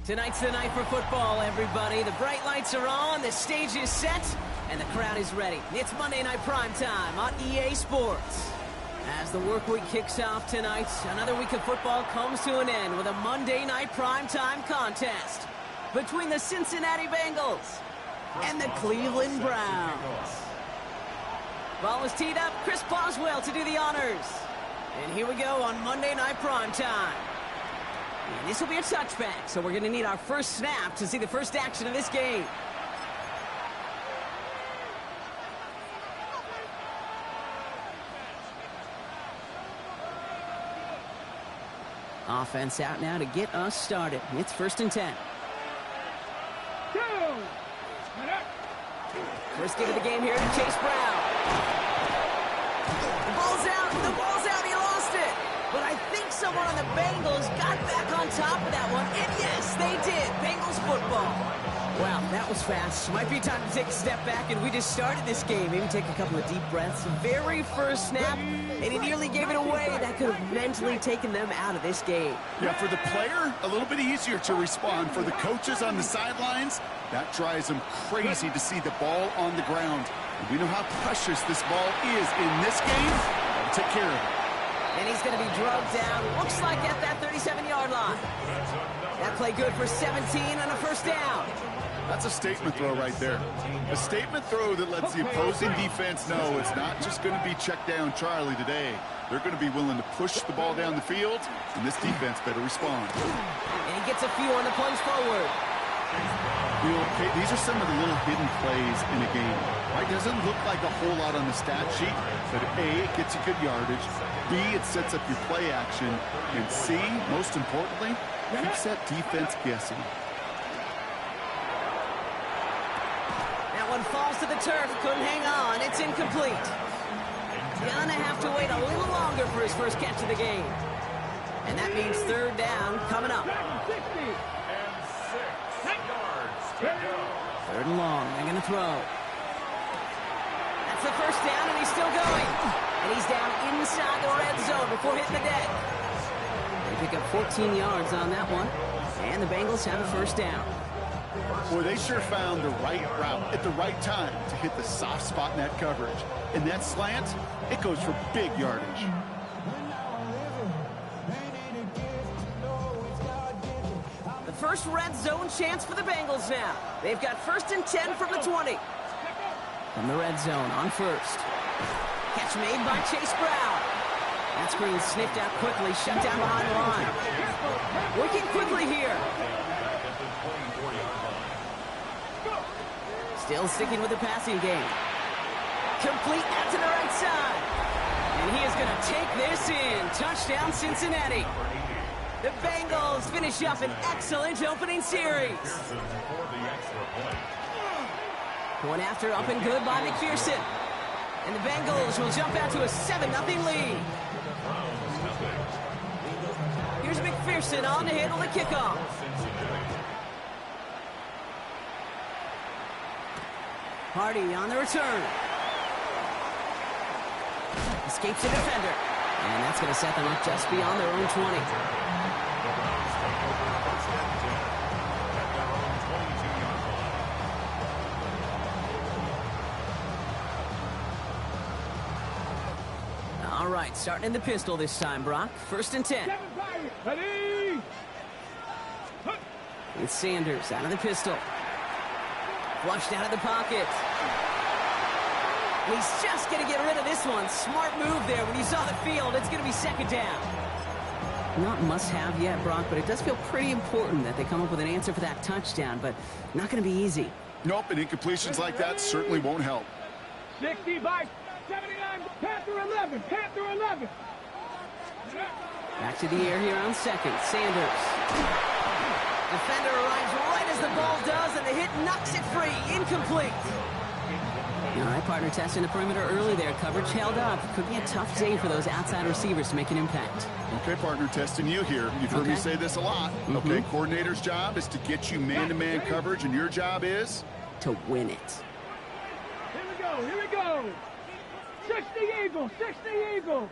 Tonight's the night for football, everybody. The bright lights are on, the stage is set, and the crowd is ready. It's Monday Night Primetime on EA Sports. As the work week kicks off tonight, another week of football comes to an end with a Monday Night Primetime contest between the Cincinnati Bengals and the Cleveland Browns. Ball is teed up, Chris Boswell to do the honors. And here we go on Monday Night Primetime. And this will be a touchback, so we're going to need our first snap to see the first action of this game. Offense out now to get us started. It's 1st and 10. First get of the game here to Chase Brown. The ball's out. The ball's out. He lost it. But I think someone on the Bengals got back on top of that one. And yes, they did. Bengals football. Wow, that was fast. Might be time to take a step back, and we just started this game. Maybe take a couple of deep breaths. Very first snap, and he nearly gave it away. That could have mentally taken them out of this game. Yeah, for the player, a little bit easier to respond. For the coaches on the sidelines, that drives them crazy to see the ball on the ground. And we know how precious this ball is in this game. I'll take care of it. And he's going to be drugged down, looks like at that 37-yard line. That play good for 17 on a first down. That's a statement throw right there. A statement throw that lets the opposing defense know it's not just going to be check down Charlie today. They're going to be willing to push the ball down the field, and this defense better respond. And he gets a few on the plunge forward. You know, these are some of the little hidden plays in a game. Right? Doesn't look like a whole lot on the stat sheet, but A, it gets you good yardage. B, it sets up your play action. And C, most importantly, keeps that defense guessing. That one falls to the turf. Couldn't hang on. It's incomplete. Gonna have to wait a little longer for his first catch of the game. And that means 3rd down coming up. 3rd and long. They're going to throw. That's the first down, and he's still going. And he's down inside the red zone before hitting the deck. They pick up 14 yards on that one. And the Bengals have a first down. Boy, they sure found the right route at the right time to hit the soft spot in that coverage. And that slant, it goes for big yardage. First red zone chance for the Bengals now. They've got 1st and 10 from the 20. From the red zone on first. Catch made by Chase Brown. That screen sniffed out quickly, shut down behind the line. Working quickly here. Still sticking with the passing game. Complete out to the right side. And he is going to take this in. Touchdown Cincinnati. The Bengals finish up an excellent opening series. Point after up and good by McPherson. And the Bengals will jump out to a 7-0 lead. Here's McPherson on to handle the kickoff. Hardy on the return. Escapes the defender. And that's going to set them up just beyond their own 20. All right, starting in the pistol this time, Brock. 1st and 10. It's Sanders out of the pistol. Flushed out of the pocket. And he's just going to get rid of this one. Smart move there. When you saw the field, it's going to be 2nd down. Not must-have yet, Brock, but it does feel pretty important that they come up with an answer for that touchdown, but not going to be easy. Nope, and incompletions like that certainly won't help. 60 by 79, Panther 11, Panther 11. Back to the air here on 2nd. Sanders. Defender arrives right as the ball does, and the hit knocks it free. Incomplete. All right, partner, testing the perimeter early there. Coverage held up. Could be a tough day for those outside receivers to make an impact. Okay, partner, testing you here. You've heard me say this a lot. Okay, coordinator's job is to get you man-to-man coverage, and your job is? To win it. Here we go, here we go. 60 Eagles, 60 Eagles.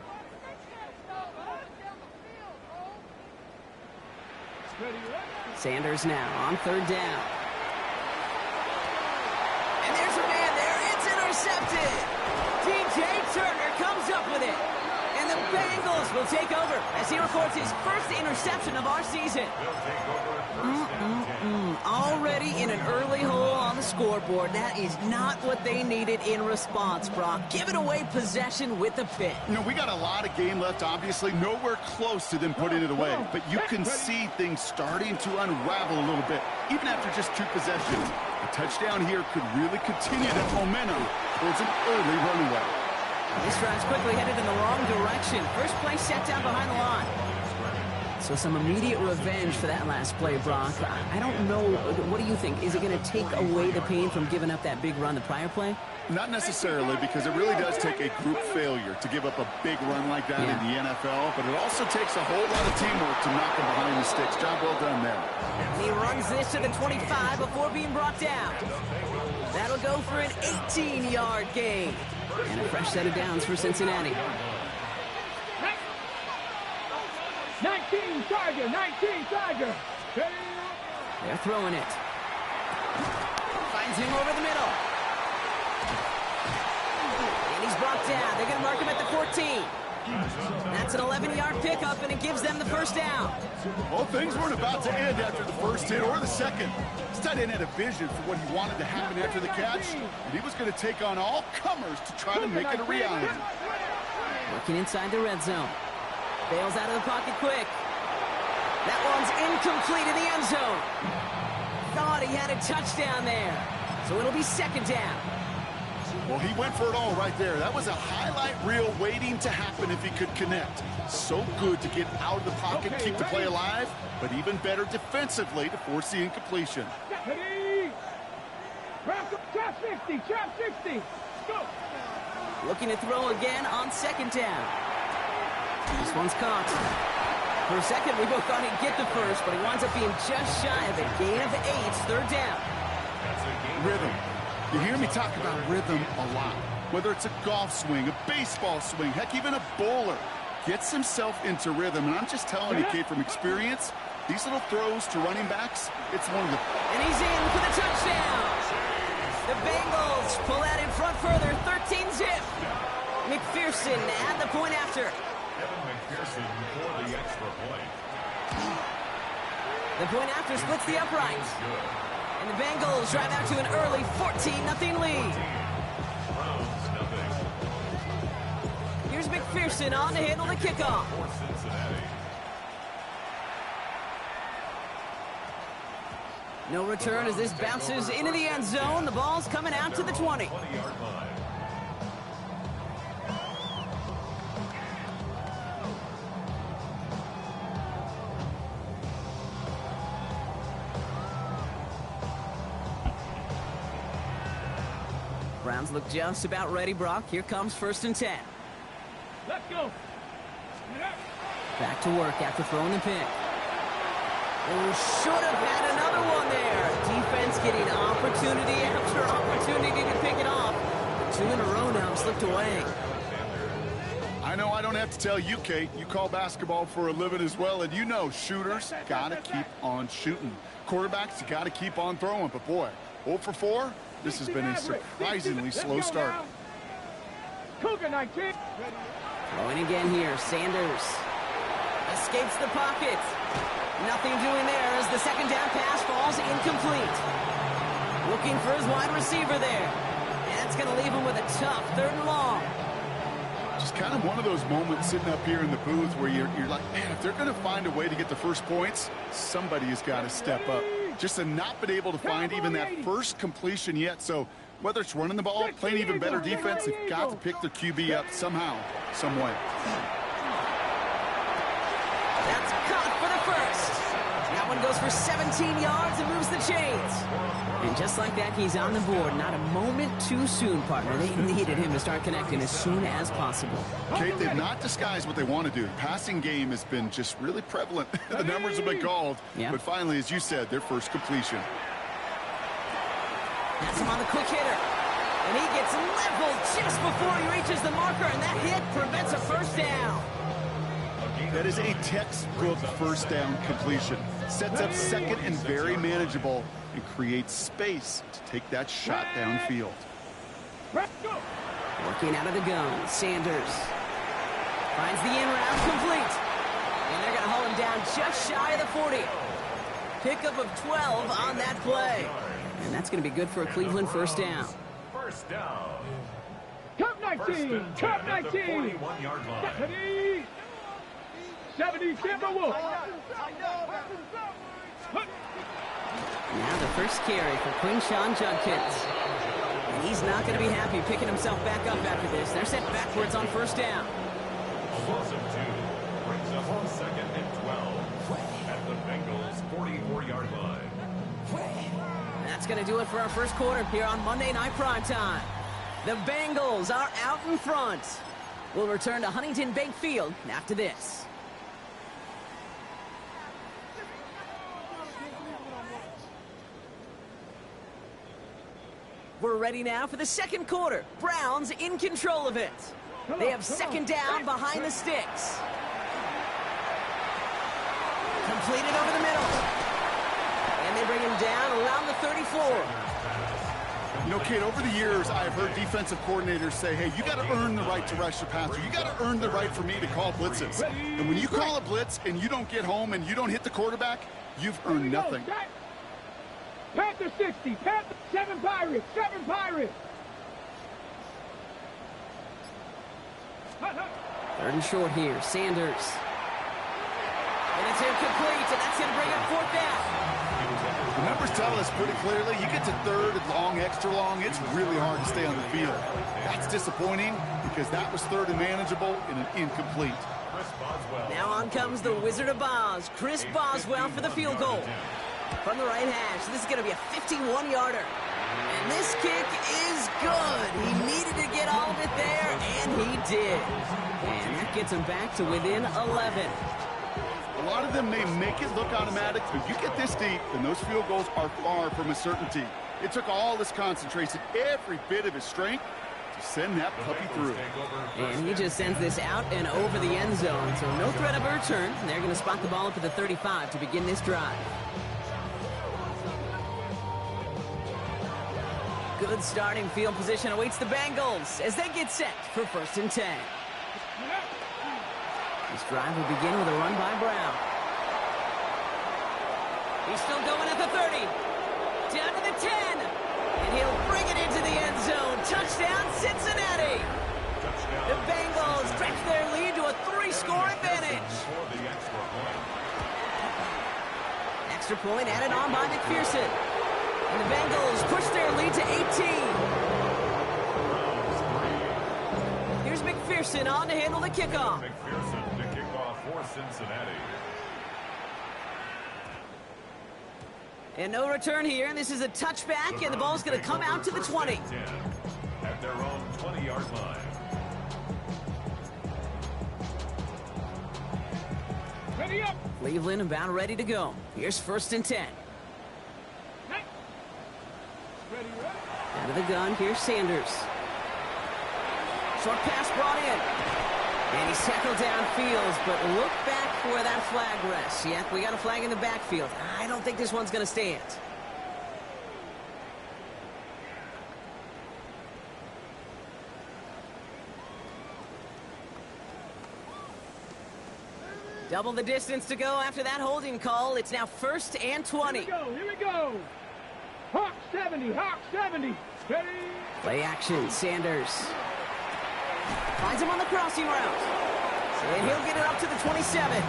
Steady up. Sanders now on 3rd down. And there's a man there. It's intercepted. DJ Turner comes up with it. And the Bengals will take over as he records his first interception of our season. Already in an early hole on the scoreboard. That is not what they needed in response, Brock. Giving away possession with a pick. You know, we got a lot of game left, obviously. Nowhere close to them putting it away. But you can see things starting to unravel a little bit, even after just 2 possessions. A touchdown here could really continue that momentum towards an early runaway. This drive's quickly headed in the wrong direction. First play set down behind the line. So some immediate revenge for that last play, Brock. I don't know. What do you think? Is it going to take away the pain from giving up that big run the prior play? Not necessarily, because it really does take a group failure to give up a big run like that in the NFL. But it also takes a whole lot of teamwork to knock them behind the sticks. Job well done there. And he runs this to the 25 before being brought down. That'll go for an 18-yard gain. And a fresh set of downs for Cincinnati. 19 Tiger. They're throwing it. Finds him over the middle. And he's brought down. They're going to mark him at the 14. That's an 11-yard pickup, and it gives them the first down. Well, things weren't about to end after the first hit or the second. This tight end had a vision for what he wanted to happen after the catch, and he was going to take on all comers to try to make it a reality. Working inside the red zone. Bails out of the pocket quick. That one's incomplete in the end zone. Thought he had a touchdown there. So it'll be 2nd down. Well, he went for it all right there. That was a highlight reel waiting to happen if he could connect. So good to get out of the pocket, keep the play alive, but even better defensively to force the incompletion. Trap 60. Go. Looking to throw again on 2nd down. This one's caught. For a second, we both thought he'd get the first, but he winds up being just shy of a gain of 8. 3rd down. Rhythm. You hear me talk about rhythm a lot. Whether it's a golf swing, a baseball swing, heck, even a bowler. Gets himself into rhythm, and I'm just telling you, Kate, from experience, these little throws to running backs, it's one of the... And he's in for the touchdown. The Bengals pull that in front further, 13-zip. McPherson at the point after. The point after splits the uprights. And the Bengals drive out to an early 14-0 lead. Here's McPherson on to handle the kickoff. No return as this bounces into the end zone. The ball's coming out to the 20. Browns look just about ready, Brock. Here comes 1st and 10. Let's go. Back to work after throwing the pick. Oh, should have had another one there. Defense getting opportunity after opportunity to pick it off. But 2 in a row now slipped away. I know I don't have to tell you, Kate. You call basketball for a living as well, and you know shooters got to keep on shooting. Quarterbacks got to keep on throwing. But, boy, 0 for 4? This has been a surprisingly slow start. Cougar 19. Throwing again here. Sanders escapes the pocket. Nothing doing there as the 2nd down pass falls incomplete. Looking for his wide receiver there. And that's going to leave him with a tough 3rd and long. Just kind of one of those moments sitting up here in the booth where you're like, man, if they're going to find a way to get the first points, somebody has got to step up. Just to not been able to find even that first completion yet. So whether it's running the ball, playing even better defense, they've got to pick their QB up somehow, some way. That's caught for the first. That one goes for 17 yards and moves the chains. And just like that, he's on the board. Not a moment too soon, partner. They needed him to start connecting as soon as possible. Kate, they've not disguised what they want to do. The passing game has been just really prevalent. The numbers have been called. Yeah. But finally, as you said, their first completion. That's him on the quick hitter. And he gets leveled just before he reaches the marker, and that hit prevents a first down. That is a textbook first down completion. Sets up second and very manageable and creates space to take that shot downfield. Working out of the gun, Sanders finds the in route complete. And they're going to haul him down just shy of the 40. Pickup of 12 on that play. And that's going to be good for a Cleveland first down. First down. Cup 19. Cup 19. 70 Timberwolves. Now the first carry for Quinshon Judkins. And he's not going to be happy picking himself back up after this. They're set backwards on first down. Loss of 2 brings up on second and 12 at the Bengals' 44-yard line. That's going to do it for our first quarter here on Monday Night Primetime. The Bengals are out in front. We'll return to Huntington Bank Field after this. We're ready now for the second quarter. Browns in control of it. They have second down behind the sticks. Completed over the middle. And they bring him down around the 34. You know, Kate, over the years, I've heard defensive coordinators say, hey, you got to earn the right to rush the passer. You got to earn the right for me to call blitzes. And when you call a blitz and you don't get home and you don't hit the quarterback, you've earned nothing. Panther 60. Panther 7 Pirates. 7 Pirates. Third and short here. Sanders. And it's incomplete, and that's going to bring up fourth down. The numbers tell us pretty clearly, you get to third and long, extra long, it's really hard to stay on the field. That's disappointing because that was third and manageable and an incomplete. Now on comes the Wizard of Oz, Chris Boswell for the field goal. From the right hash, this is going to be a 51-yarder. And this kick is good. He needed to get all of it there, and he did. And that gets him back to within 11. A lot of them may make it look automatic, but you get this deep, and those field goals are far from a certainty. It took all this concentration, every bit of his strength, to send that puppy through. And he just sends this out and over the end zone, so no threat of a return. They're going to spot the ball up at the 35 to begin this drive. Good starting field position awaits the Bengals as they get set for first and 10. This drive will begin with a run by Brown. He's still going at the 30. Down to the 10. And he'll bring it into the end zone. Touchdown, Cincinnati. The Bengals stretch their lead to a 3-score advantage. Extra point added on by McPherson. And the Bengals push their lead to 18. Here's McPherson on to handle the kickoff. McPherson to kick off for Cincinnati. And no return here. This is a touchback, and the ball's going to come out to the 20. At their own 20-yard line. Ready up. Cleveland about ready to go. Here's first and 10. Out of the gun, here's Sanders. Short pass brought in. And he's tackled downfield, but look back where that flag rests. Yep, we got a flag in the backfield. I don't think this one's going to stand. Double the distance to go after that holding call. It's now first and 20. Here we go. Here we go. Hawk 70. Hawk 70. Ready. Play action. Sanders finds him on the crossing route. And he'll get it up to the 27.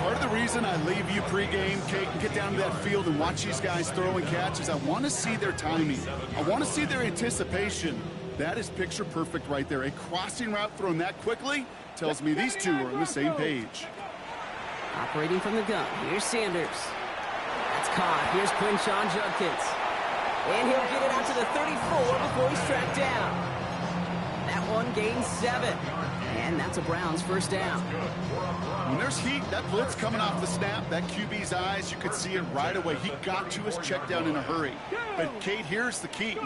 Part of the reason I leave you pregame, Kate, and get down to that field and watch these guys throw and catch is I want to see their timing. I want to see their anticipation. That is picture perfect right there. A crossing route thrown that quickly tells me these two are on the same page. Operating from the gun. Here's Sanders. That's caught. Here's Quinshon Judkins. And he'll get it out to the 34 before he's tracked down. That one gains 7. And that's a Browns first down. When there's heat, that blitz coming off the snap, that QB's eyes, you could see it right away. He got to his check down in a hurry. But, Kate, here's the key.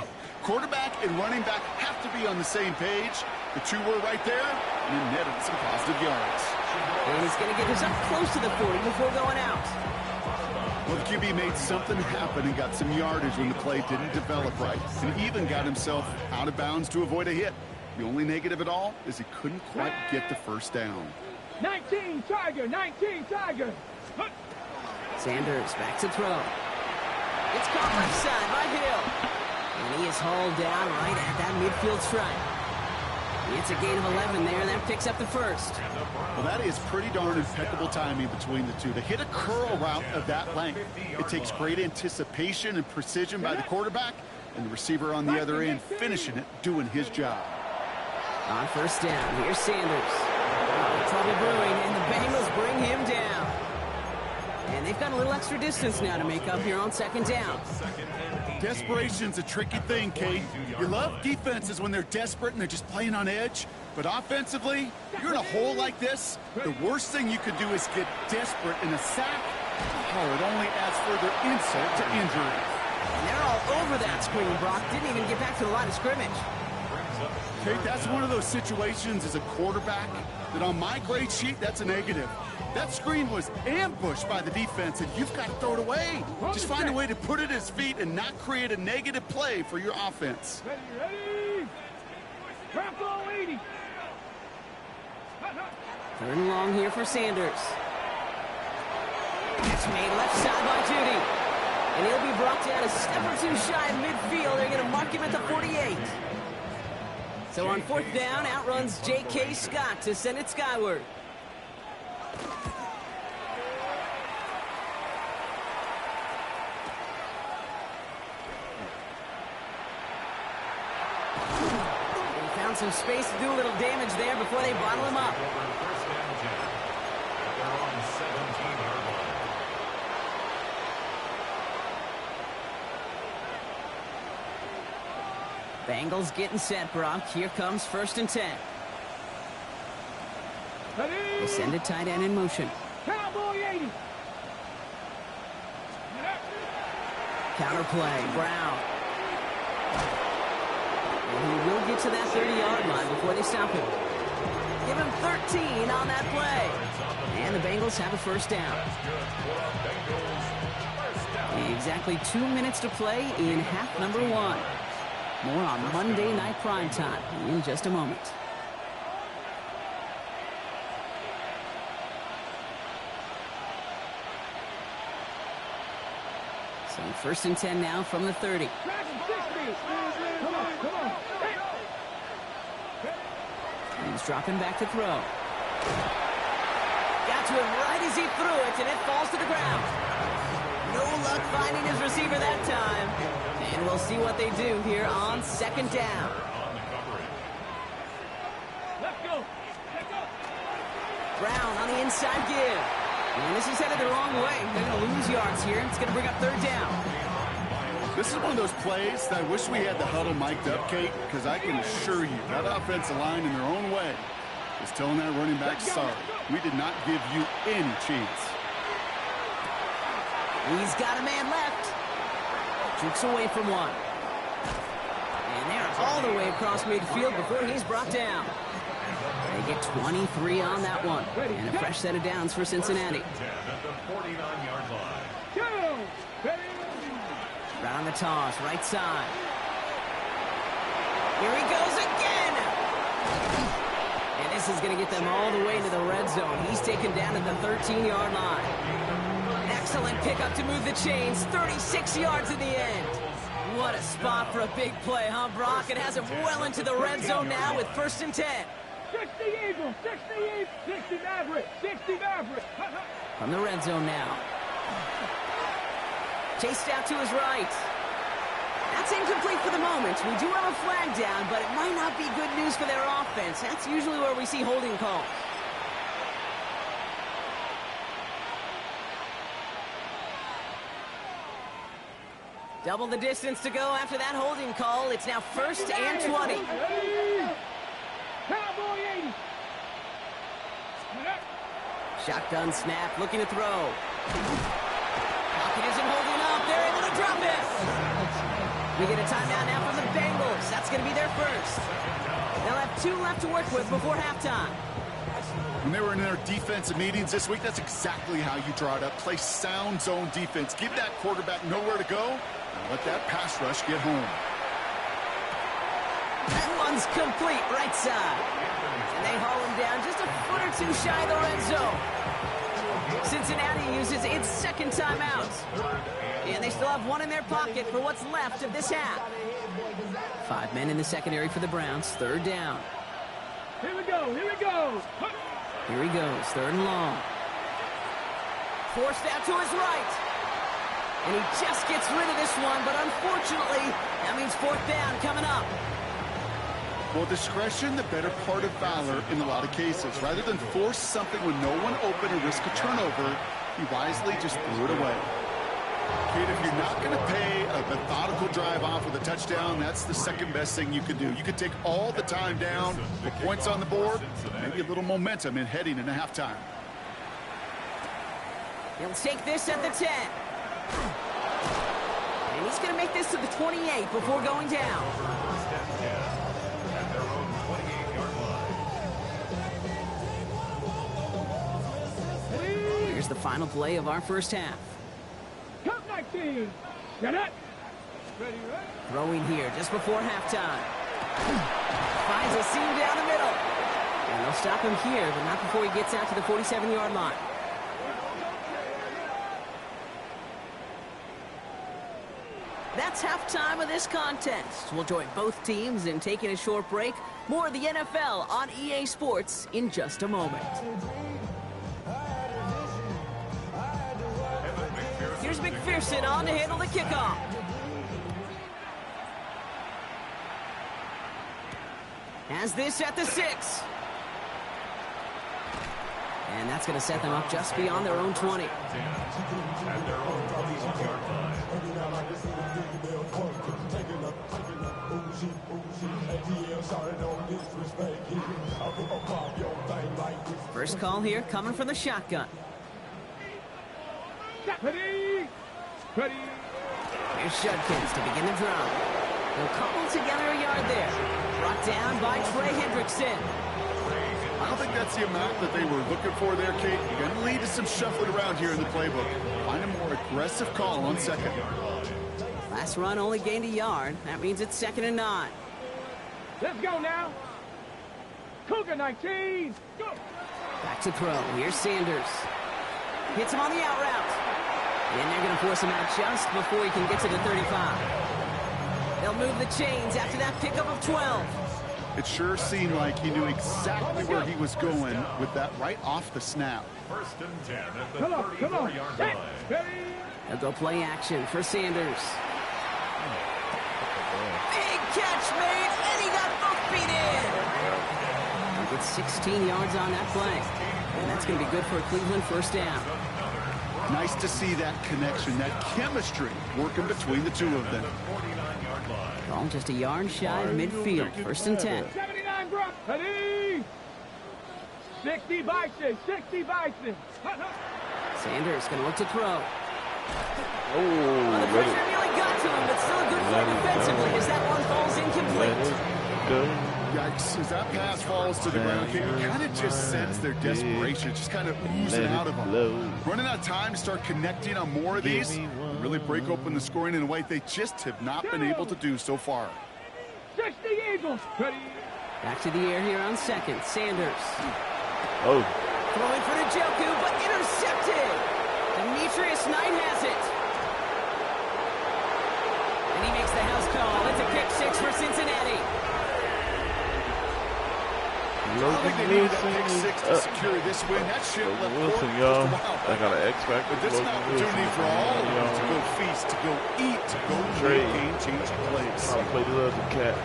Quarterback and running back have to be on the same page. The two were right there, and it netted some positive yards. And he's He's going to get us up close to the 40 before going out. Well, the QB made something happen and got some yardage when the play didn't develop right, and even got himself out of bounds to avoid a hit. The only negative at all is he couldn't quite get the first down. 19 Tiger, 19 Tiger. Sanders back to throw. It's caught left side by Hill. And he is hauled down right at that midfield stripe. It's a gain of 11 there, and that picks up the first. Well, that is pretty darn impeccable timing between the two. To hit a curl route of that length, it takes great anticipation and precision by the quarterback, and the receiver on the other end finishing it, doing his job. On first down, here's Sanders. Trouble brewing, and the Bengals bring him down. And they've got a little extra distance now to make up here on second down. Desperation's a tricky thing, Kate. You love defenses when they're desperate and they're just playing on edge. But offensively, you're in a hole like this, the worst thing you could do is get desperate in a sack. Oh, it only adds further insult to injury. And they're all over that screen. Brock didn't even get back to the line of scrimmage. Kate, that's one of those situations as a quarterback that on my grade sheet, that's a negative. That screen was ambushed by the defense, and you've got to throw it away. Just find a way to put it at his feet and not create a negative play for your offense. Ready? Bravo 80. Third and long here for Sanders. It's made left side by Judy. And he'll be brought down a step or two shy of midfield. They're going to mark him at the 48. So on fourth down, outruns J.K. Scott to send it skyward. He found some space to do a little damage there before they bottle him up. Bengals getting set, Brock. Here comes first and 10. They send a tight end in motion. Cowboy 80. Counter play, Brown. And he will get to that 30-yard line before they stop him. Give him 13 on that play. And the Bengals have a first down. Exactly 2 minutes to play in half number one. More on Monday Night Primetime in just a moment. So first and 10 now from the 30. Come on. He's dropping back to throw. Got to him right as he threw it, and it falls to the ground. No luck finding his receiver that time. And we'll see what they do here on second down. Let's go. Brown on the inside give. And this is headed the wrong way. They're going to lose yards here. It's going to bring up third down. This is one of those plays that I wish we had the huddle mic'd up, Kate, because I can assure you that offensive line in their own way is telling that running back, sorry, we did not give you any chance. He's got a man left. Jukes away from one. And they're all the way across midfield before he's brought down. They get 23 on that one. And a fresh set of downs for Cincinnati. Round the toss, right side. Here he goes again! And this is going to get them all the way into the red zone. He's taken down at the 13-yard line. Excellent pickup to move the chains. 36 yards in the end. What a spot for a big play, huh, Brock? It has him well into the red zone now with first and 10. 60 Eagles, 60 Maverick, 60 Maverick. From the red zone now. Chased out to his right. That's incomplete for the moment. We do have a flag down, but it might not be good news for their offense. That's usually where we see holding calls. Double the distance to go after that holding call. It's now first and 20. Cowboy 80. Shotgun snap, looking to throw. Pocket isn't holding up. They're able to drop it. We get a timeout now from the Bengals. That's going to be their first. They'll have 2 left to work with before halftime. When they were in their defensive meetings this week, that's exactly how you draw it up. Play sound zone defense. Give that quarterback nowhere to go, and let that pass rush get home. That one's complete, right side. And they haul him down just a foot or two shy of the red zone. Cincinnati uses its second timeout. And they still have one in their pocket for what's left of this half. 5 men in the secondary for the Browns. Third down. Here we go, here we go. Here he goes, third and long. Forced out to his right. And he just gets rid of this one, but unfortunately, that means fourth down coming up. Well, discretion, the better part of valor in a lot of cases. Rather than force something when no one open or risk a turnover, he wisely just threw it away. Kid, if you're not going to pay a methodical drive off with a touchdown, that's the second best thing you can do. You can take all the time down, the points on the board, maybe a little momentum in heading into halftime. He'll take this at the 10. And he's going to make this to the 28 before going down. Here's the final play of our first half. Come 19. Get it. Ready, right? Throwing here just before halftime. Finds a seam down the middle. And they'll stop him here, but not before he gets out to the 47-yard line. That's halftime of this contest. We'll join both teams in taking a short break. More of the NFL on EA Sports in just a moment. Here's McPherson on to handle the kickoff. Has this at the 6. And that's going to set them up just beyond their own 20. First call here coming from the shotgun. Ready. Ready. Here's Judkins to begin the drive. They'll cobble together a yard there. Brought down by Trey Hendrickson. I don't think that's the amount that they were looking for there, Kate. You're going to lead to some shuffling around here in the playbook. Find a more aggressive call on second. Last run only gained a yard. That means it's 2nd and 9. Let's go now. Cougar 19. Go. Back to throw. Here's Sanders. Hits him on the out route. And they're going to force him out just before he can get to the 35. They'll move the chains after that pickup of 12. It sure seemed like he knew exactly where he was going with that right off the snap. First and 10 at the Come on, come on. 34-yard Set. line. Ready. They'll go play action for Sanders. Big catch made, and he got both feet in. He'll get 16 yards on that play. And that's going to be good for a Cleveland first down. Nice to see that connection, that chemistry working between the two of them. Ball just a yard shy of midfield. First and 10. 79 Brock. Ready. 60 Bison. 60 Bison. Sanders going to look to throw. Oh, The pressure nearly got to him, but still a good play defensively as that one falls incomplete. Yikes, as that pass falls to the ground, you kind of just sense their desperation, just kind of oozing out of them. Running out of time to start connecting on more of these, really break open the scoring in a way they just have not been able to do so far. 60 Eagles. Ready. Back to the air here on second. Sanders. Oh. Throwing for Njoku, but intercepted. Demetrius Knight has it. And he makes the house call. It's a pick 6 for Cincinnati. I don't think they need that pick 6 to secure this win. That shit left Wilson, just y'all. a while I got an X factor. But this is an opportunity for all of them to go feast, to go eat, to go make game-changing plays. I played the other cat.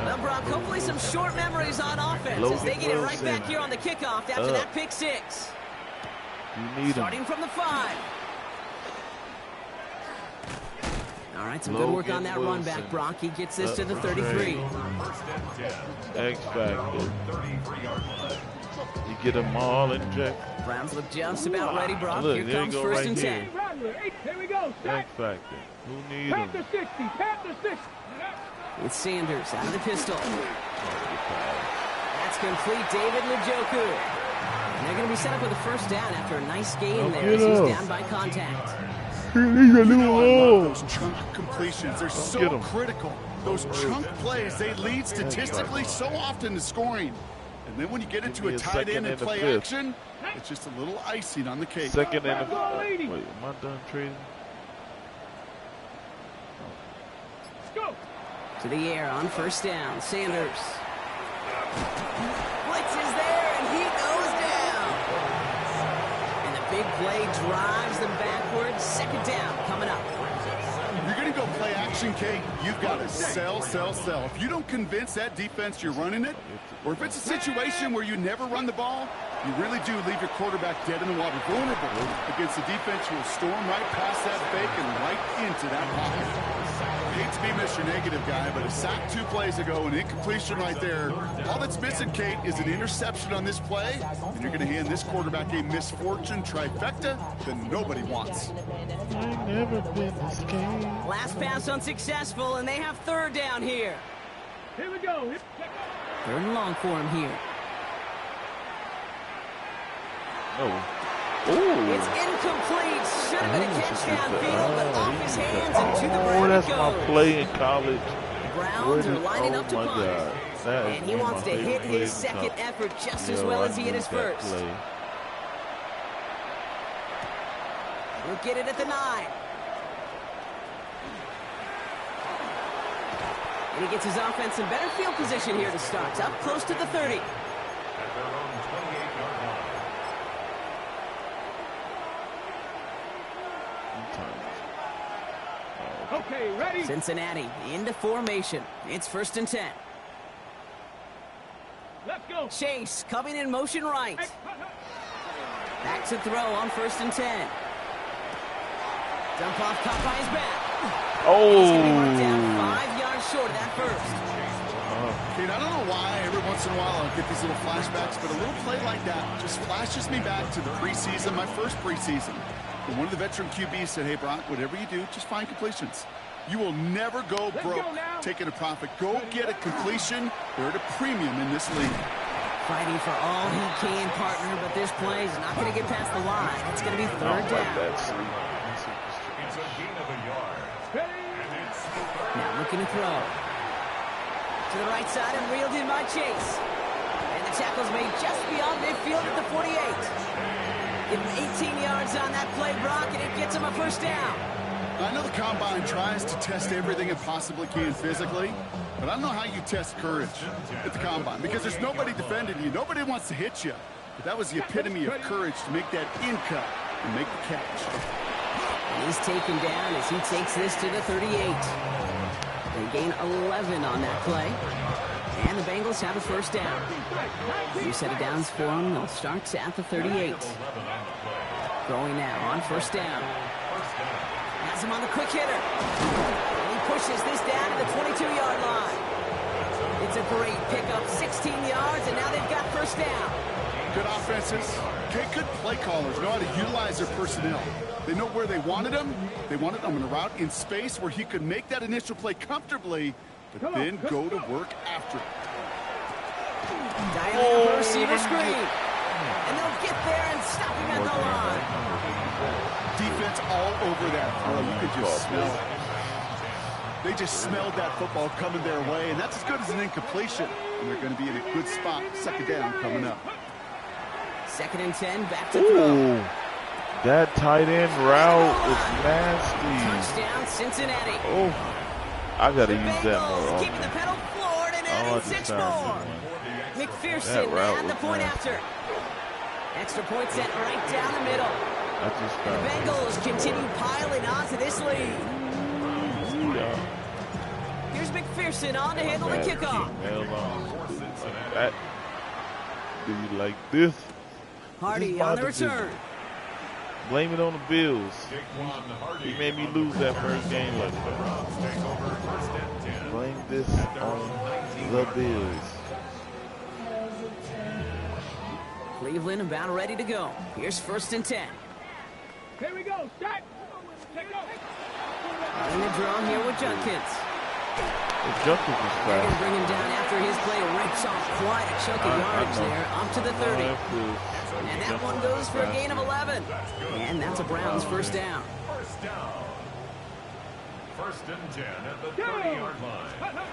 Well, Brock, hopefully some short memories on offense as they get it right back here on the kickoff after that pick 6. You need Starting from the 5. All right, some good work on that run back, Brock. He gets this to the 33. X factor. You get them all in check. Browns look just about ready, Brock. Look, Here there you comes go, first right and 10. Here we go. X factor. Who needs them? Panther 60. Panther 60. It's Sanders out of the pistol. That's complete, David Njoku. And they're going to be set up with a first down after a nice gain there as he's down by contact. I love those chunk completions. They're so critical. Those chunk plays, they lead statistically so often to scoring. And then when you get into a tight end and play action, it's just a little icing on the cake. Second and a fifth. Wait, am I done trading? Let's go. To the air on first down, Sanders. Blitz is there, and he goes down. And the big play drives them backwards. Second down coming up. You're going to go play action, Kate. You've got to sell, sell, sell. If you don't convince that defense you're running it, or if it's a situation where you never run the ball, you really do leave your quarterback dead in the water, vulnerable against the defense who will storm right past that fake and right into that pocket. Hate to be Mr. Negative guy, but a sack 2 plays ago, an incompletion right there. All that's missing, Kate, is an interception on this play, and you're going to hand this quarterback a misfortune trifecta that nobody wants. I've never been this game. Last pass unsuccessful, and they have third down here. Here we go. Third and long for him here. Oh. It's incomplete. Should have been a catch downfield, but off his hands and to the ground Oh, that's it my goes. play in college. The Browns are lining up to Oh, my punt. God. That is And he one of wants my to hit favorite his plays in second college. effort just as Yo, well I as he hit his need that first. play. He'll get it at the 9. And he gets his offense in better field position here to start. Up close to the 30. At their own 28-yard line. Okay, ready? Cincinnati into formation. It's first and 10. Let's go. Chase coming in motion right. Back to throw on first and 10. Dump off caught by his back. He's going to be marked down 5 yards short of that first. Kate, I don't know why every once in a while I'll get these little flashbacks, but a little play like that just flashes me back to the preseason, my first preseason. And one of the veteran QBs said, hey, Brock, whatever you do, just find completions. You will never go broke taking a profit. Go get a completion. They're at a premium in this league. Fighting for all he can, partner, but this play is not going to get past the line. It's going to be third down. It's a gain of a yard. And it's Now looking to throw. To the right side and reeled in by Chase. And the tackle's made just beyond midfield at the 48. Give him 18 yards on that play, Brock, and it gets him a first down. I know the Combine tries to test everything it possibly can physically, but I don't know how you test courage at the Combine because there's nobody defending you. Nobody wants to hit you. But that was the epitome of courage to make that in cut and make the catch. He's taken down as he takes this to the 38. They gain 11 on that play. And the Bengals have a first down. New set of downs for them. They'll start at the 38. Throwing now on first down. Has him on the quick hitter. And he pushes this down to the 22-yard line. It's a great pickup, 16 yards, and now they've got first down. Good offenses. Okay, good play callers know how to utilize their personnel. They know where they wanted him. They wanted him in a route in space where he could make that initial play comfortably, but then go to work after it. Dialing up a receiver screen. And they'll get there and stop him at the line. Defense all over that throw. You could just smell it. They just smelled that football coming their way, and that's as good as an incompletion. And they're going to be in a good spot. Second down coming up. Second and 10, back to throw. Ooh, that tight end route is nasty. Touchdown, Cincinnati. Oh, I got to The use that more Bengals keeping the often. pedal floored and adding Oh, 6 I more. just McPherson That route at the was point nasty. after. Extra point set right down the middle. I just The found Bengals continue piling on to this lead. Here's McPherson on to handle the kickoff. That. Do you like this? Hardy on the return. Blame it on the Bills. He made me lose that first game like that. Blame this on the Bills. Cleveland about ready to go. Here's first and 10. Here we go. Start. Take off. In the draw here with Junkins. Junkers was They're going to fast. bring him down after his play rips off quite a chunk of yardage there, up to the 30. And that one goes for a gain of 11. And that's a Browns first down. First down. First and 10 at the 30-yard line.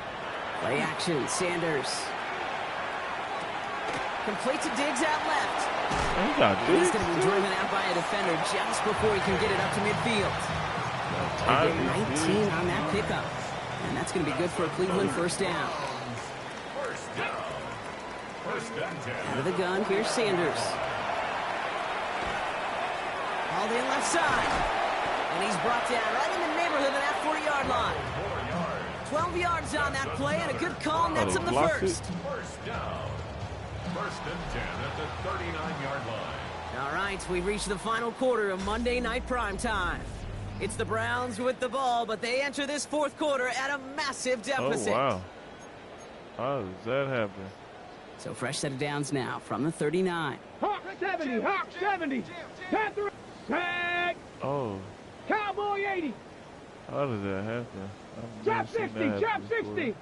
Play action, Sanders. Complete to Diggs out left. He's going to be driven out by a defender just before he can get it up to midfield. They get 19 on that pickup. And that's going to be good for a Cleveland first down. First down. First and 10. Out of the gun, here's Sanders. Hauled in left side. And he's brought down right in the neighborhood of that 40-yard line. 12 yards on that play, and a good call nets him the first. First down. First and 10 at the 39-yard line. All right, we reach the final quarter of Monday Night Primetime. It's the Browns with the ball, but they enter this fourth quarter at a massive deficit. Oh, wow. How does that happen? So fresh set of downs now from the 39. Hawk 70, Hawk 70. Panther, sack. Oh, Cowboy 80. how did that happen? I've Chop never seen 60, that chop happen 60. before.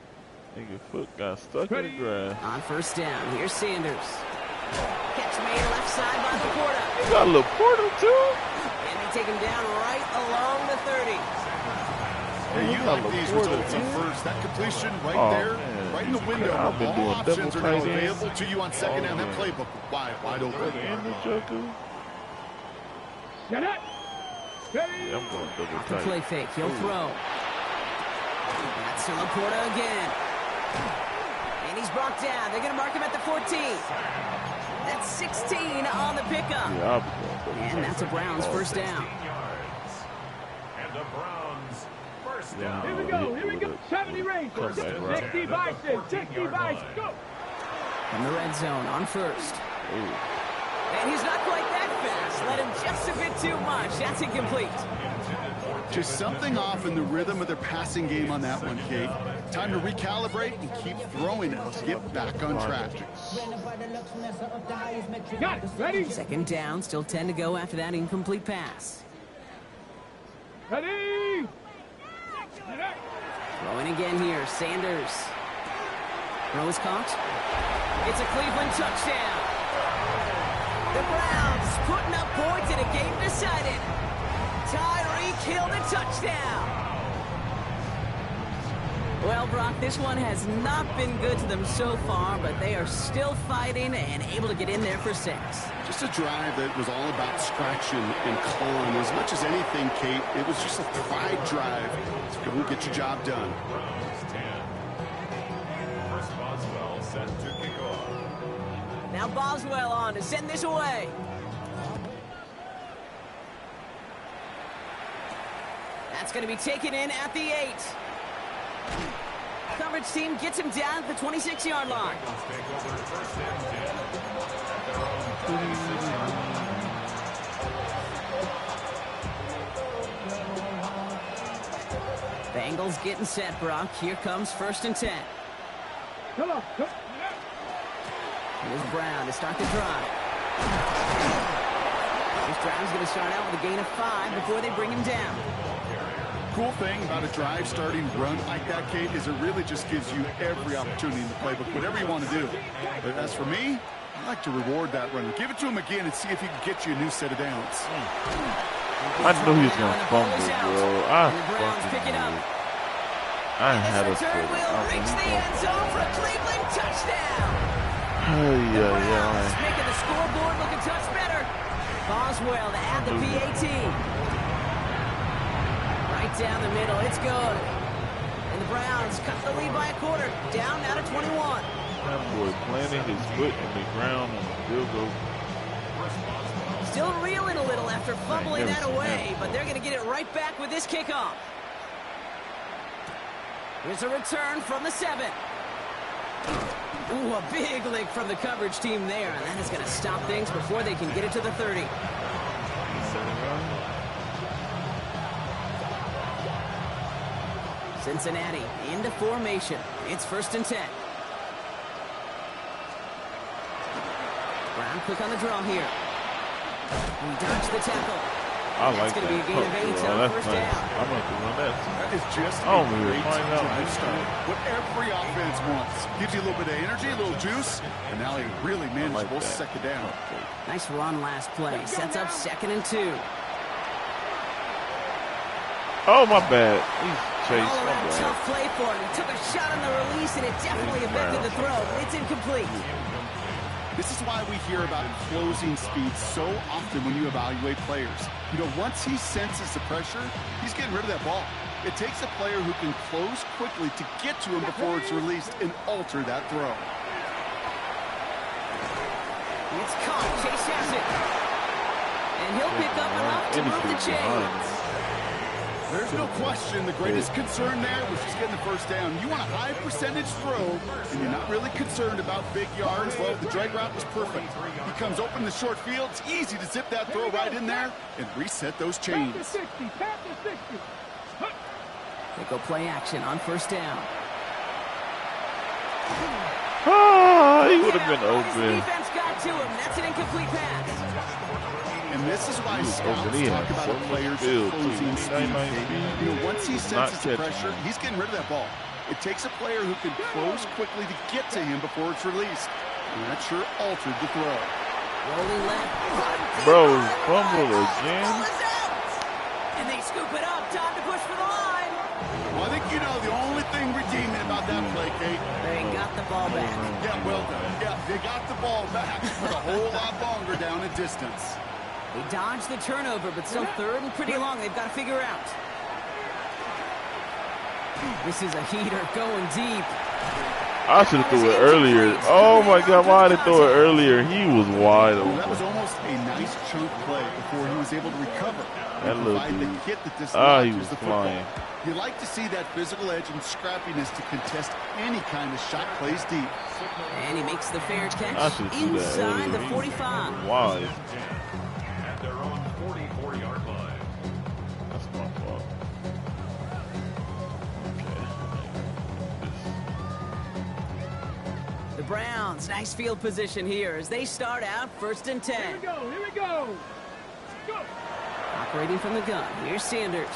Nigga foot got stuck in the grass. On first down, here's Sanders. Catch made left side by Laporta. You got Laporta too? And they take him down right along the 30. Hey, you got like these Laporta, results at too? first. That completion right there, man. right in the window. I've been All doing options are double now tight ends. available to you on second down. That man. playbook wide open. And the Joker. Set up. Ready. Yeah, I'm going double Off the tight. play fake, he'll throw. That's to Laporta again. And he's brought down. They're going to mark him at the 14. That's 16 on the pickup. Yeah, I'll be going double tight. And that's a Browns first down. 16 yards. And the Browns first Yeah. down. Here we go, here we go. 70 range. Come back, right. 60 Bison, 60 Bison. Go. From the red zone on first. Ooh. And he's not quite that fast. Let him just a bit too much. That's incomplete. Just something off in the rhythm of their passing game on that one, Kate. Time to recalibrate and keep throwing it to get back on track. Got it. Ready. Second down, still 10 to go after that incomplete pass. Ready. Throwing again here, Sanders. Throw is caught. It's a Cleveland touchdown. The Browns putting up points in a game decided. Tyreek Hill the touchdown. Well, Brock, this one has not been good to them so far, but they are still fighting and able to get in there for 6. Just a drive that was all about scratching and clawing. As much as anything, Kate, it was just a pride drive. So go and get your job done. Browns 10. Chris Boswell set to kick off. Now Boswell on to send this away. That's going to be taken in at the 8. Coverage team gets him down at the 26-yard line. Bengals take over first and 10 at their own 26. Bengals getting set, Brock. Here comes first and 10. Come on. Come. Here's Brown to start the drive. This drive's going to start out with a gain of 5 before they bring him down. Cool thing about a drive starting run like that, Kate, is it really just gives you every opportunity in the playbook, whatever you want to do. But as for me, I like to reward that run. Give it to him again and see if he can get you a new set of downs. I knew he was going to fumble, bro. And the Browns pick it up. I had a This return will reach the end zone for a Cleveland touchdown. Oh, The Browns yeah. making the scoreboard look a touch better. Boswell to add the PAT. Right down the middle, it's good. And the Browns cut the lead by a quarter, down now to 21. That boy planting his foot in the ground on the field goal. Still reeling a little after fumbling that away, but they're going to get it right back with this kickoff. Here's a return from the 7. Ooh, a big lick from the coverage team there, and that is going to stop things before they can get it to the 30. Cincinnati into formation. It's first and 10. Brown quick on the draw here. He dodged the tackle. I like It's going to be a that. gain of 8 Oh, on that's first nice. down. I'm going to run that. That is just Oh, a man, great find out. drive start. What every offense wants. Gives you a little bit of energy, a little juice, and now a really manageable that. second down. Nice run last play. Sets up 2nd and 2. Oh, my bad. He's chased. All My around bad. tough play for him. He took a shot on the release, and it definitely affected the throw, but it's incomplete. This is why we hear about closing speed so often when you evaluate players. You know, once he senses the pressure, he's getting rid of that ball. It takes a player who can close quickly to get to him before it's released and alter that throw. It's caught. Chase has it. And he'll pick up enough to move the chains. There's no question the greatest concern there was just getting the first down. You want a high percentage throw, and you're not really concerned about big yards. Well, the drag route was perfect. He comes open in the short field. It's easy to zip that throw right in there and reset those chains. Tap to 60. They go play action on first down. Ah, he would have been His open. defense got to him. That's an incomplete pass. And this is why scouts open. He talk had about so a much player's field, closing too. speed. 99 speed. You know, once he Not senses the catching pressure, him. he's getting rid of that ball. It takes a player who can close quickly to get to him before it's released. And that sure altered the throw. Rolling left. Bro, fumble again. Ball is out. And they scoop it up. Time to push for the line. Well, I think you know the only thing redeeming about that play, Kate. They got the ball back. Yeah, well done. Yeah, they got the ball back, but a whole lot longer down in distance. They dodged the turnover, but still 3rd and pretty long. They've got to figure out. This is a heater going deep. I should have threw it earlier. Oh, my God. Why did I throw it earlier? He was wide Well, open. that was almost a nice chunk play before he was able to recover. That and little provide the dude. hit that He dislodges was the football. flying. You like to see that physical edge and scrappiness to contest any kind of shot plays deep. And he makes the fair I catch should do that inside the earlier. 45. Wide. At their own 44-yard line. That's my fault. The Browns, nice field position here as they start out 1st and 10. Here we go. Go. Operating from the gun, here's Sanders.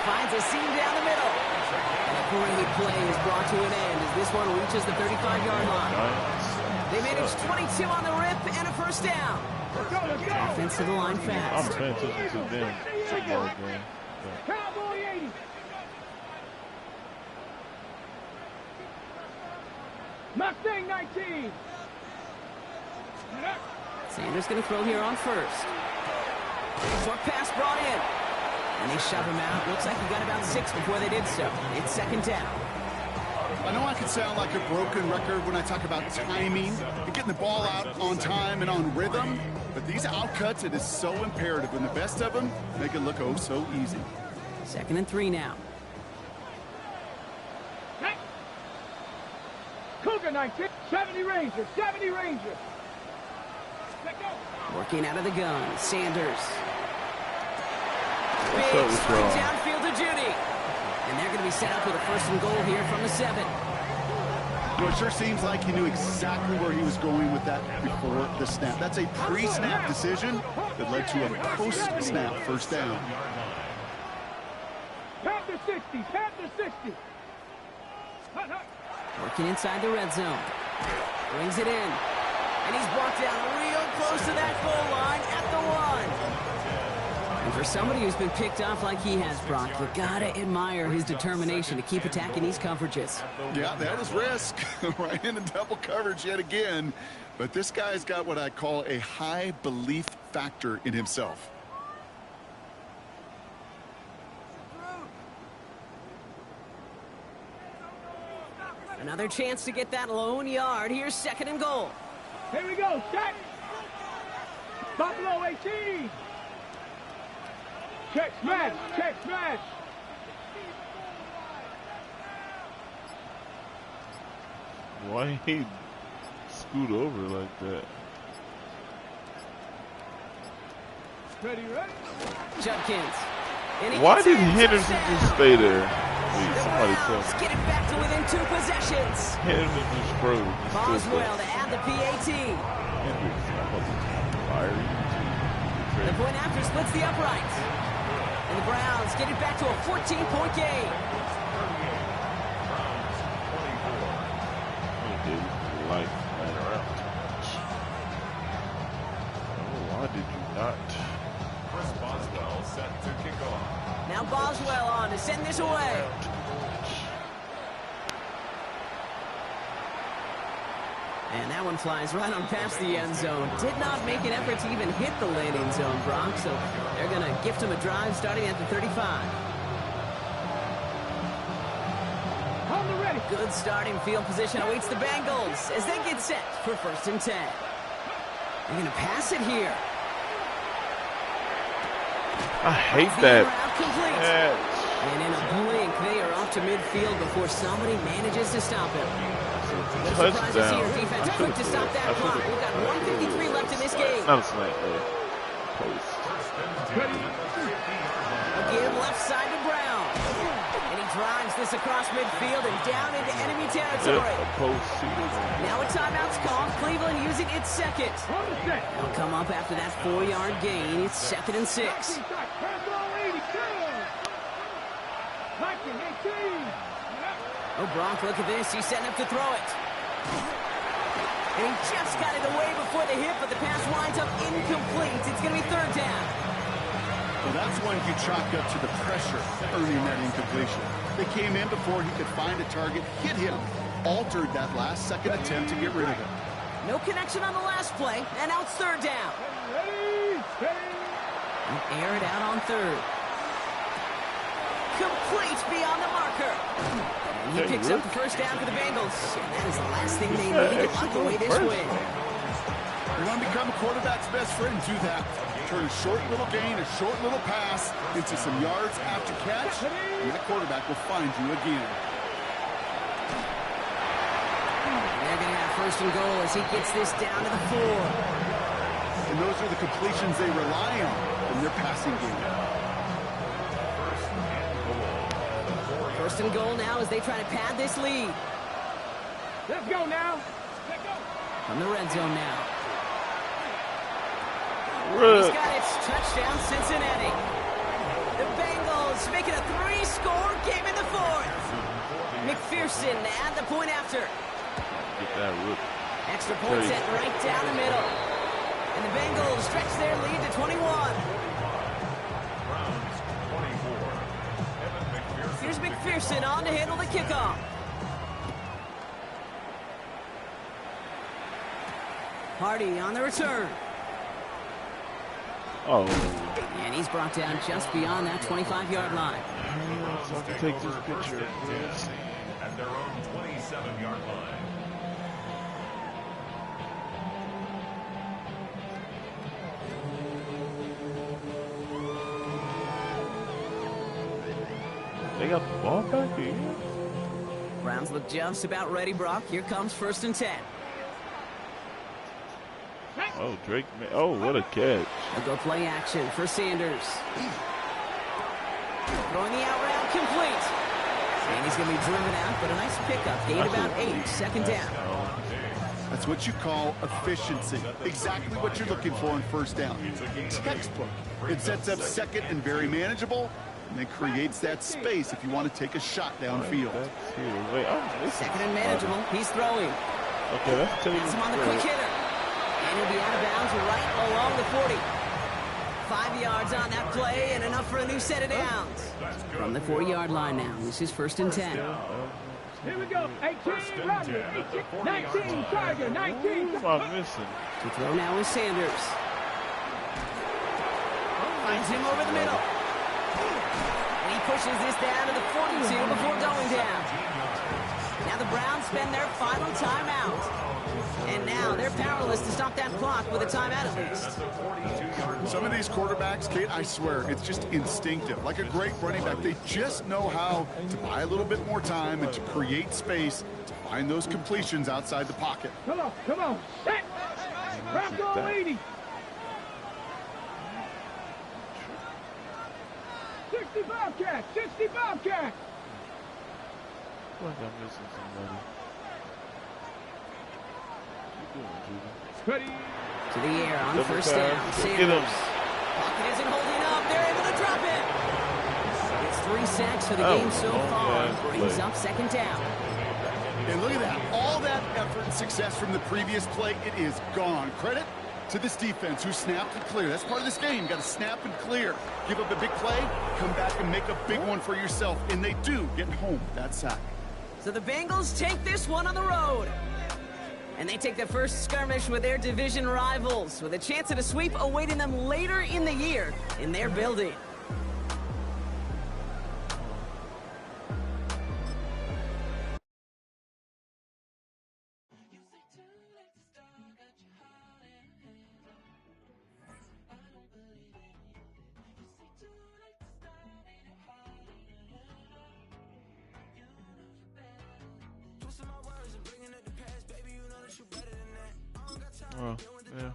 Finds a seam down the middle. And a great play is brought to an end as this one reaches the 35-yard line. They managed 22 on the rip and a first down. Let's go. Offense to the line I'm fast. paying attention to them football game. Cowboy 80. Mustang 19. Sanders going to throw here on first. Short pass brought in. And they shove him out. Looks like he got about 6 before they did so. It's 2nd down. I know I can sound like a broken record when I talk about timing and getting the ball out on time and on rhythm, but these outcuts, it is so imperative, and the best of them make it look oh so easy. 2nd and 3 now. Hey. Cougar 19. 70 Ranger. 70 Ranger. Let go. Working out of the gun. Sanders. Big up with sprint y'all? downfield to Judy. And they're going to be set up with a 1st and goal here from the 7. You know, it sure seems like he knew exactly where he was going with that before the snap. That's a pre-snap decision that led to a post-snap first down. Tap to 60. Tap to 60. Hut, hut. Working inside the red zone. Brings it in. And he's brought down real close to that goal line at the 1. And for somebody who's been picked off like he has, Brock, you gotta admire his determination to keep attacking these coverages. Yeah, that is risk. Right into double coverage yet again. But this guy's got what I call a high belief factor in himself. Another chance to get that lone yard. Here's 2nd and goal. Here we go. Set. Buffalo 18. Check smash. Check smash. Why he scoot over like that? Ready, ready. Judkins. And he Why gets did in. Henderson Touchdown. just stay there? Please, somebody tell Browns me. get it back to within 2 possessions. Henderson just froze. He still Boswell froze. to add the PAT. Henderson, I'm about to fire you too. The splits the uprights. And the Browns get it back to a 14-point game. Why did you not? Chris Boswell set to kick off. Now Boswell on to send this away. And that one flies right on past the end zone. Did not make an effort to even hit the landing zone, Brock. So they're going to gift him a drive starting at the 35. On the ready. Good starting field position awaits the Bengals as they get set for 1st and 10. They're going to pass it here. I hate that. And in a blink, they are off to midfield before somebody manages to stop him. No surprises here. Defense quick to stop that clock. We've got 1:53 left in this game. Not a snake, post. A give left side to Brown. And he drives this across midfield and down into enemy territory. Now a timeout's called. Cleveland using its second. They'll come up after that 4-yard gain. It's 2nd and 6. Oh, Brock, look at this. He's setting up to throw it. And he just got it away before the hit, but the pass winds up incomplete. It's going to be 3rd down. Well, that's one you chalk up to the pressure earning that incompletion. They came in before he could find a target, hit him, altered that last second attempt to get rid of it. No connection on the last play, and now it's 3rd down. And air it out on 3rd. Complete beyond the marker. And he picks up the 1st down for the Bengals. And that is the last thing they need to lock away this win. You want to become a quarterback's best friend? Do that. Turn a short little gain, a short little pass into some yards after catch, and that quarterback will find you again. They're going to have 1st and goal as he gets this down to the 4. And those are the completions they rely on in their passing game. 1st and goal now as they try to pad this lead. Let's go now. Let's go. From the red zone now. He's got it. Touchdown, Cincinnati. The Bengals making a 3-score game in the 4th. McPherson at the point after. Get that rip. Extra point set right down the middle. And the Bengals stretch their lead to 21. Here's McPherson on to handle the kickoff. Hardy on the return. Oh. And he's brought down just beyond that 25-yard line. So I can take this picture. At their own 27-yard line. They got the ball back here. Browns look just about ready, Brock. Here comes 1st and 10. Oh, Drake. Oh, what a catch. They'll go play action for Sanders. Throwing the out route complete. And he's going to be driven out, but a nice pickup. Gain about 8, 2nd down. That's what you call efficiency. Exactly what you're looking for on 1st down. Textbook. It sets up 2nd and very manageable, and then creates that space if you want to take a shot downfield. Wait, 2nd and manageable. He's throwing. Okay, that's taking him on the quick hitter. And he'll be out of bounds right along the 40. 5 yards on that play and enough for a new set of downs. From the 4-yard line now. This is 1st and 10. Here we go. 18, Roger. 18, 19, Tiger. 19. Who am I missing? To throw now is Sanders. Finds him over the middle. And he pushes this down to the 42 before going down. Now the Browns spend their final timeout. And now they're powerless to stop that clock with a timeout at least. Some of these quarterbacks, Kate, I swear, it's just instinctive. Like a great running back, they just know how to buy a little bit more time and to create space to find those completions outside the pocket. Come on, come on. Set. Bronco 80. 65 catch, 65 catch. I feel like I'm missing somebody. Ready. To the air on Double 1st pass. down. Get him. Sanders. Pocket isn't holding up. They're able to drop it. It's 3 sacks for the game so far. Brings up second down. And look at that. All that effort and success from the previous play, it is gone. Credit to this defense who snapped and clear. That's part of this game. You got to snap and clear. Give up a big play, come back and make a big one for yourself. And they do get home that sack. So the Bengals take this one on the road. And they take the first skirmish with their division rivals, with a chance at a sweep awaiting them later in the year in their building. Yeah.